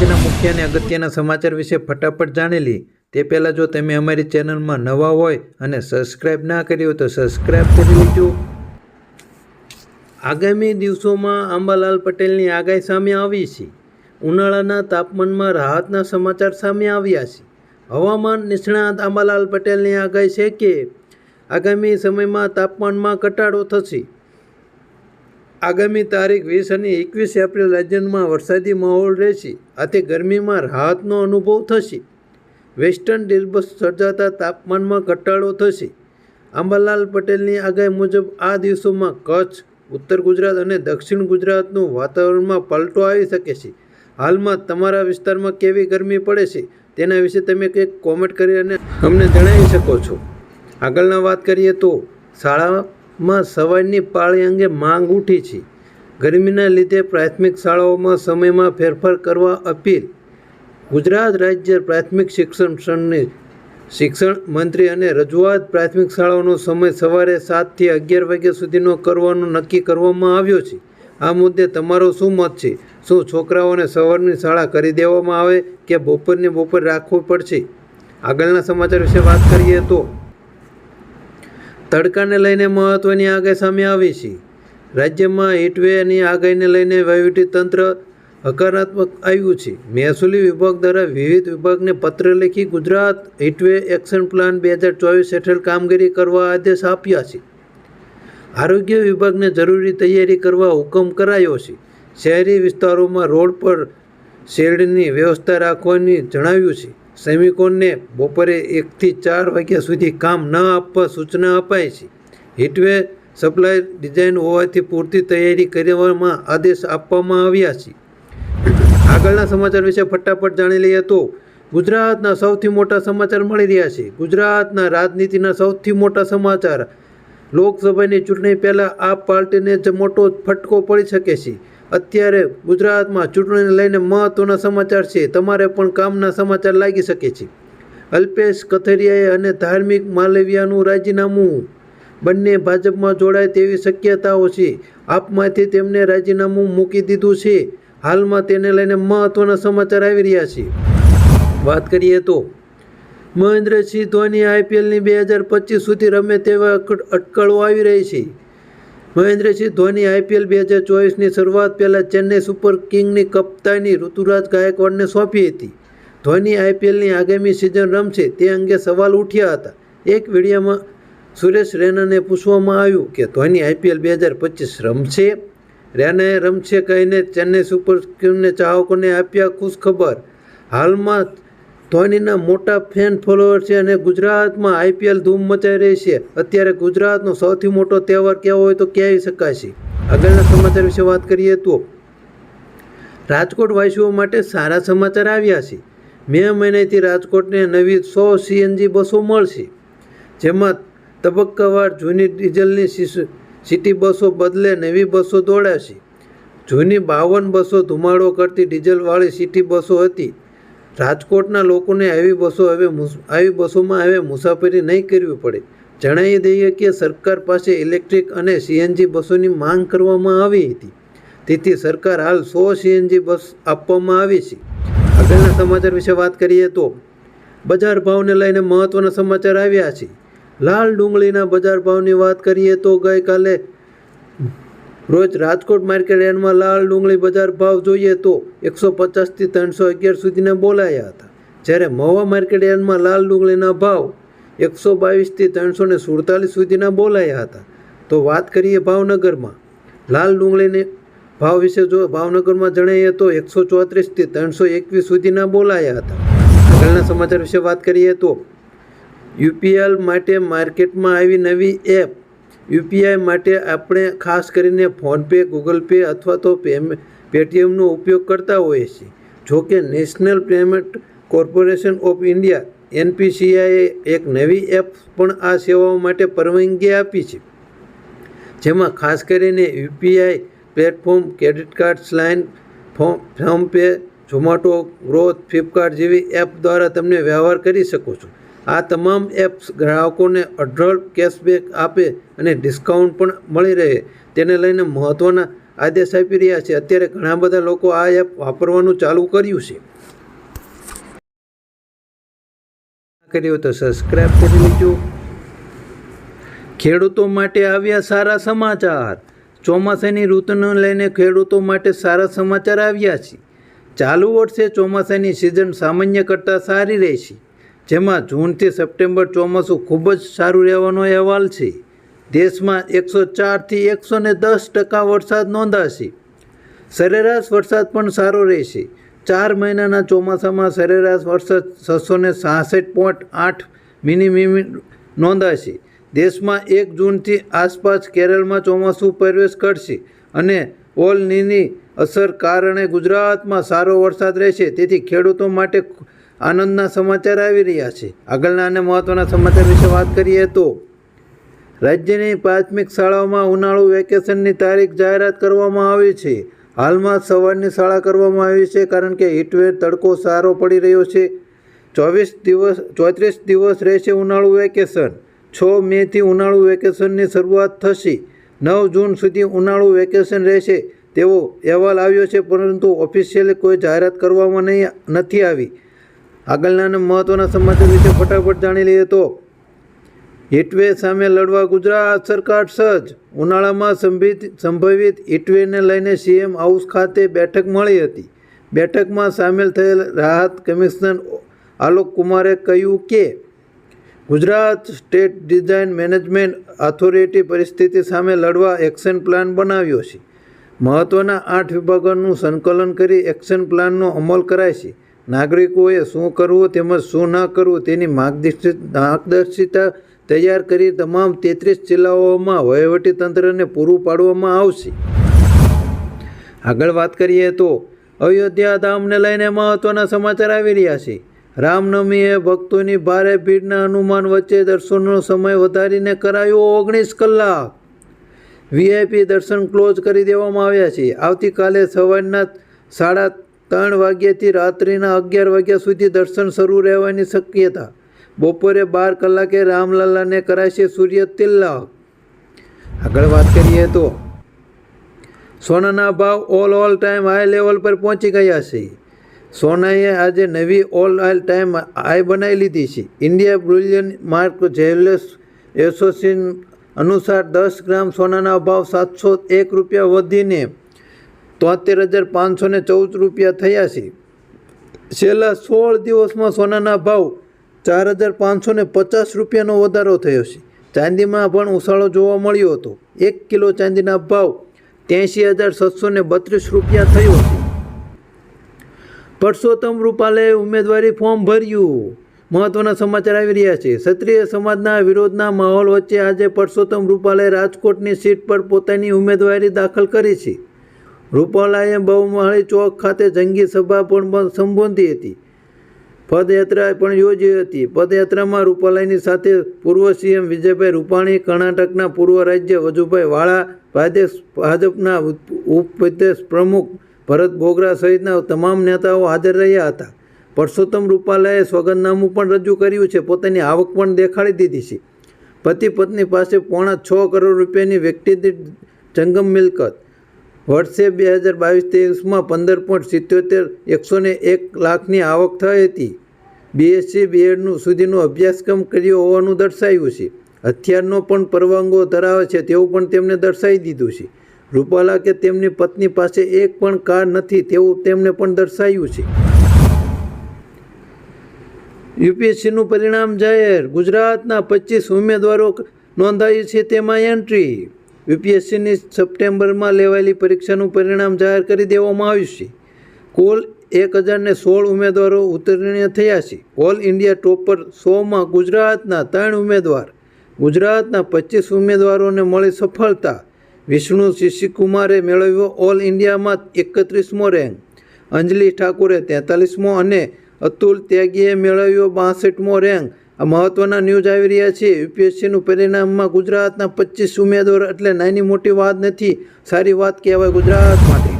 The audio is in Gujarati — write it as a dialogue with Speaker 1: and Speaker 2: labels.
Speaker 1: રાજ્યના મુખ્ય અને અગત્યના સમાચાર વિશે ફટાફટ જાણી લઈએ તે પહેલાં જો તમે અમારી ચેનલમાં નવા હોય અને સબસ્ક્રાઈબ ના કરી હોય તો સબસ્ક્રાઈબ કરી લેજો। આગામી દિવસોમાં અંબાલાલ પટેલની આગાહી સામે આવી છે। ઉનાળાના તાપમાનમાં રાહતના સમાચાર સામે આવ્યા છે। હવામાન નિષ્ણાત અંબાલાલ પટેલની આગાહી છે કે આગામી સમયમાં તાપમાનમાં ઘટાડો થશે। આગામી તારીખ 20 અને 21 એપ્રિલ રાજ્યમાં વરસાદી માહોલ રહેશે, આથી ગરમીમાં રાહતનો અનુભવ થશે। વેસ્ટર્ન ડિસ્ટર્બન્સ સર્જાતા તાપમાનમાં ઘટાડો થશે। અંબાલાલ પટેલની આગાહી મુજબ આ દિવસોમાં કચ્છ, ઉત્તર ગુજરાત અને દક્ષિણ ગુજરાતનું વાતાવરણમાં પલટો આવી શકે છે। હાલમાં તમારા વિસ્તારમાં કેવી ગરમી પડે છે તેના વિશે તમે કંઈક કોમેન્ટ કરી અને અમને જણાવી શકો છો। આગળના વાત કરીએ તો શાળામાં સવારની પાળી અંગે માંગ ઉઠી છે। ગરમીના લીધે પ્રાથમિક શાળાઓમાં સમયમાં ફેરફાર કરવા અપીલ। ગુજરાત રાજ્ય પ્રાથમિક શિક્ષણ સંઘની શિક્ષણ મંત્રી અને રજૂઆત પ્રાથમિક શાળાઓનો સમય સવારે 7 થી 11 વાગ્યા સુધીનો કરવાનું નક્કી કરવામાં આવ્યો છે। આ મુદ્દે તમારો શું મત છે? શું છોકરાઓને સવારની શાળા કરી દેવામાં આવે કે બપોર રાખવું પડશે? આગળના સમાચાર વિશે વાત કરીએ તો તડકાને લઈને મહત્વની આગાહી સામે આવી છે। રાજ્યમાં હીટવેવની આગાહીને લઈને વહીવટીતંત્ર હકારાત્મક આવ્યું છે। મહેસૂલી વિભાગ દ્વારા વિવિધ વિભાગને પત્ર લખી ગુજરાત હીટવેવ એક્શન પ્લાન 2024 હેઠળ કામગીરી કરવા આદેશ આપ્યા છે। આરોગ્ય વિભાગને જરૂરી તૈયારી કરવા હુકમ કરાયો છે। શહેરી વિસ્તારોમાં રોડ પર શેડની વ્યવસ્થા રાખવાની જણાવ્યું છે। શ્રમિકોને બપોરે 1 થી 4 વાગ્યા સુધી કામ ન આપવા સૂચના અપાઈ છે। હીટવેવ સપ્લાય ડિઝાઇન હોવાથી પૂરતી તૈયારી કરવામાં આદેશ આપવામાં આવ્યા છે। આગળના સમાચાર વિશે ફટાફટ જાણી લઈએ તો ગુજરાતના સૌથી મોટા સમાચાર મળી રહ્યા છે। ગુજરાતના રાજનીતિના સૌથી મોટા સમાચાર। લોકસભાની ચૂંટણી પહેલાં આ પાર્ટીને જ મોટો ફટકો પડી શકે છે। અત્યારે ગુજરાતમાં ચૂંટણીને લઈને મહત્વના સમાચાર છે, તમારે પણ કામના સમાચાર લાગી શકે છે। અલ્પેશ કથિરિયાએ અને ધાર્મિક માલવિયાનું રાજીનામું, બંને ભાજપમાં જોડાય તેવી શક્યતાઓ છે। આપમાંથી તેમને રાજીનામું મૂકી દીધું છે। હાલમાં તેને લઈને મહત્વના સમાચાર આવી રહ્યા છે। વાત કરીએ તો મહેન્દ્રસિંહ ધોની આઈપીએલની 2025 સુધી રમે તેવા અટકળો આવી રહી છે। મહેન્દ્રસિંહ ધોની આઈપીએલ 2024ની શરૂઆત પહેલાં ચેન્નઈ સુપર કિંગ્સની કપ્તાની ઋતુરાજ ગાયકવાડને સોંપી હતી। ધોની આઈપીએલની આગામી સિઝન રમશે તે અંગે સવાલ ઉઠ્યા હતા। એક વિડીયોમાં સુરેશ રૈનાને પૂછવામાં આવ્યું કે ધોની આઈપીએલ 2025 રમશે? રૈનાએ રમશે કહીને ચેન્નઈ સુપર કિંગ્સના ચાહકોને આપ્યા ખુશખબર। હાલમાં ધોનીના મોટા ફેન ફોલોઅર છે અને ગુજરાતમાં આઈપીએલ ધૂમ મચાઈ રહી છે। અત્યારે ગુજરાતનો સૌથી મોટો તહેવાર કહેવો હોય તો કહી શકાય છે। આગળના સમાચાર વિશે વાત કરીએ તો રાજકોટ વાસીઓ માટે સારા સમાચાર આવ્યા છે। મે મહિનાથી રાજકોટને નવી 100 સીએનજી બસો મળશે, જેમાં તબક્કાવાર જૂની ડીઝલની સિટી બસો બદલે નવી બસો દોડાશે। જૂની 52 બસો ધુમાડો કરતી ડીઝલવાળી સિટી બસો હતી। રાજકોટના લોકોને આવી બસોમાં હવે મુસાફરી નહીં કરવી પડે। જણાવી દઈએ કે સરકાર પાસે ઇલેક્ટ્રિક અને સીએનજી બસોની માંગ કરવામાં આવી હતી, તેથી સરકાર હાલ 100 સીએનજી બસ આપવામાં આવી છે। આગળના સમાચાર વિશે વાત કરીએ તો બજાર ભાવને લઈને મહત્વના સમાચાર આવ્યા છે। લાલ ડુંગળીના બજાર ભાવની વાત કરીએ તો ગઈકાલે રોજ રાજકોટ માર્કેટ યાર્ડમાં લાલ ડુંગળી બજાર ભાવ જોઈએ તો 150 થી 311 સુધીના બોલાયા હતા, જ્યારે મહુવા માર્કેટ યાર્ડમાં લાલ ડુંગળીના ભાવ 122 થી 347 સુધીના બોલાયા હતા। તો વાત કરીએ ભાવનગરમાં લાલ ડુંગળીને ભાવ વિશે જો ભાવનગરમાં જણાવીએ તો 134 થી 321 સુધીના બોલાયા હતા। આગળના સમાચાર વિશે વાત કરીએ તો યુપીઆઈ માટે માર્કેટમાં આવી નવી એપ। યુપીઆઈ માટે આપણે ખાસ કરીને ફોનપે, ગૂગલ પે અથવા તો પેટીએમનો ઉપયોગ કરતા હોઈએ છીએ। જોકે national payment corporation of India એનપીસીઆઈએ એક નવી એપ પણ આ સેવાઓ માટે પરવાનગી આપી છે, જેમાં ખાસ કરીને UPI platform, credit card, line, PhonePe, Zomato, growth, Flipkart જેવી એપ દ્વારા તમે વ્યવહાર કરી શકો છો। આ તમામ એપ્સ ગ્રાહકોને અઢળક કેશબેક આપે અને ડિસ્કાઉન્ટ પણ મળી રહે તેને લઈને મહત્ત્વના આદેશ આપી રહ્યા છે। અત્યારે ઘણા બધા લોકો આ એપ વાપરવાનું ચાલુ કર્યું છે। કર્યો તો સબસ્ક્રાઈબ કરી લેજો. ખેડૂતો માટે આવ્યા સારા સમાચાર. ચોમાસાની ઋતુને લઈને ખેડૂતો માટે સારા સમાચાર આવ્યા છે. ચાલુ વર્ષે ચોમાસાની સિઝન સામાન્ય કરતાં સારી રહેશે, જેમાં જૂનથી સપ્ટેમ્બર ચોમાસું ખૂબ જ સારું રહેવાનો અહેવાલ છે. દેશમાં 104થી 110% વરસાદ નોંધાશે. સરેરાશ વરસાદ પણ સારો રહેશે. 4 મહિનાના ચોમાસામાં સરેરાશ વરસાદ 666.8 મિલીમીટર નોંધાશે. દેશમાં 1 જૂનથી આસપાસ કેરળમાં ચોમાસું પ્રવેશ કરશે અને ઓલ નીની અસર કારણે ગુજરાતમાં સારો વરસાદ રહેશે. તેથી ખેડૂતો માટે આનંદના સમાચાર આવી રહ્યા છે. આગળના અને મહત્ત્વના સમાચાર વિશે વાત કરીએ તો રાજ્યની પ્રાથમિક શાળાઓમાં ઉનાળુ વેકેશનની તારીખ જાહેરાત કરવામાં આવી છે. હાલમાં સવારની શાળા કરવામાં આવી છે કારણ કે હીટવેવ તડકો સારો પડી રહ્યો છે. 34 દિવસ રહેશે ઉનાળુ વેકેશન. 6 મેથી ઉનાળુ વેકેશનની શરૂઆત થશે. 9 જૂન સુધી ઉનાળુ વેકેશન રહેશે તેવો અહેવાલ આવ્યો છે, પરંતુ ઓફિશિયલી કોઈ જાહેરાત કરવામાં નથી આવી. આગળના અને મહત્ત્વના સમાચાર વિશે ફટાફટ જાણી લઈએ તો હીટવેવ સામે લડવા ગુજરાત સરકાર સજ્જ. ઉનાળામાં સંભવિત હીટવેવને લઈને સીએમ હાઉસ ખાતે બેઠક મળી હતી. બેઠકમાં સામેલ થયેલ રાહત કમિશનર આલોક કુમારે કહ્યું કે Gujarat state disaster management authority પરિસ્થિતિ સામે લડવા એક્શન પ્લાન બનાવ્યો છે. મહત્ત્વના 8 વિભાગોનું સંકલન કરી એક્શન પ્લાનનો અમલ કરાય છે. નાગરિકોએ શું કરવું તેમજ શું ન કરવું તેની માર્ગદર્શિકા તૈયાર કરી તમામ 33 જિલ્લાઓમાં વહીવટીતંત્રને પૂરું પાડવામાં આવશે. આગળ વાત કરીએ તો અયોધ્યા ધામને લઈને મહત્ત્વના સમાચાર આવી રહ્યા છે. રામનવમીએ ભક્તોની ભારે ભીડના અનુમાન વચ્ચે દર્શનનો સમય વધારીને કરાયો 19 કલાક. વીઆઈપી દર્શન ક્લોઝ કરી દેવામાં આવ્યા છે. આવતીકાલે સવારના 3:30 વાગ્યાથી રાત્રિના 11 વાગ્યા સુધી દર્શન શરૂ રહેવાની શક્યતા. બપોરે 12 કલાકે રામલલ્લાને કરાશે સૂર્ય તિલક. આગળ વાત કરીએ તો સોનાના ભાવ ઓલ ટાઈમ હાઈ લેવલ પર પહોંચી ગયા છે. સોનાએ આજે નવી ઓલ ટાઈમ હાઈ બનાવી લીધી છે. India Boolean mark jewellers association અનુસાર 10 ગ્રામ સોનાના ભાવ 701 રૂપિયા વધીને 73,514 રૂપિયા થયા છે. છેલ્લા 16 દિવસમાં સોનાના ભાવ 4,550 રૂપિયાનો વધારો થયો છે. ચાંદીમાં પણ ઉછાળો જોવા મળ્યો હતો. 1 કિલો ચાંદીના ભાવ 83,732 રૂપિયા થયો છે. પરસોત્તમ રૂપાલાએ ઉમેદવારી ફોર્મ ભર્યું. મહત્ત્વના સમાચાર આવી રહ્યા છે. ક્ષત્રિય સમાજના વિરોધના માહોલ વચ્ચે આજે પરસોત્તમ રૂપાલાએ રાજકોટની સીટ પર પોતાની ઉમેદવારી દાખલ કરી છે. રૂપાલાએ બહુમાળી ચોક ખાતે જંગી સભા પણ સંબોધી હતી. પદયાત્રા પણ યોજી હતી. પદયાત્રામાં રૂપાલાની સાથે પૂર્વ સીએમ વિજયભાઈ રૂપાણી, કર્ણાટકના પૂર્વ રાજ્ય વજુભાઈ વાળા, ભાજપના ઉપપ્રદેશ પ્રમુખ ભરત બોગરા સહિતના તમામ નેતાઓ હાજર રહ્યા હતા. પરસોત્તમ રૂપાલાએ સોગંદનામું પણ રજૂ કર્યું છે. પોતાની આવક પણ દેખાડી દીધી છે. પતિ પત્ની પાસે 6.5 કરોડ રૂપિયાની વ્યક્તિગત જંગમ મિલકત. વર્ષે 2022-23માં 15.77 101 લાખની આવક થઈ હતી. બીએસસી બીએડનું સુધીનો અભ્યાસક્રમ કર્યો હોવાનું દર્શાવ્યું છે. હથિયારનો પણ પરવાનગો ધરાવે છે તેવું પણ તેમણે દર્શાવી દીધું છે. રૂપાલા કે તેમની પત્ની પાસે એક પણ કાર નથી તેવું તેમણે પણ દર્શાવ્યું છે. યુપીએસસીનું પરિણામ જાહેર. ગુજરાતના 25 ઉમેદવારો નોંધાયું છે તેમાં એન્ટ્રી. યુપીએસસીની સપ્ટેમ્બરમાં લેવાયેલી પરીક્ષાનું પરિણામ જાહેર કરી દેવામાં આવ્યું છે. કુલ 1016 ઉમેદવારો ઉત્તીર્ણ થયા છે. ઓલ ઇન્ડિયા ટોપર 100માં ગુજરાતના 3 ઉમેદવાર. ગુજરાતના 25 ઉમેદવારોને મળી સફળતા. વિષ્ણુ શિશિકુમારે મેળવ્યો ઓલ ઇન્ડિયામાં 31મો રેન્ક. અંજલિ ઠાકુરે 43મો અને અતુલ ત્યાગીએ મેળવ્યો 62મો રેન્ક. આ મહત્ત્વના ન્યૂઝ આવી રહ્યા છે. યુપીએસસીનું પરિણામમાં ગુજરાતના 25 ઉમેદવારો એટલે નાની મોટી વાત નથી, સારી વાત કહેવાય ગુજરાત માટે.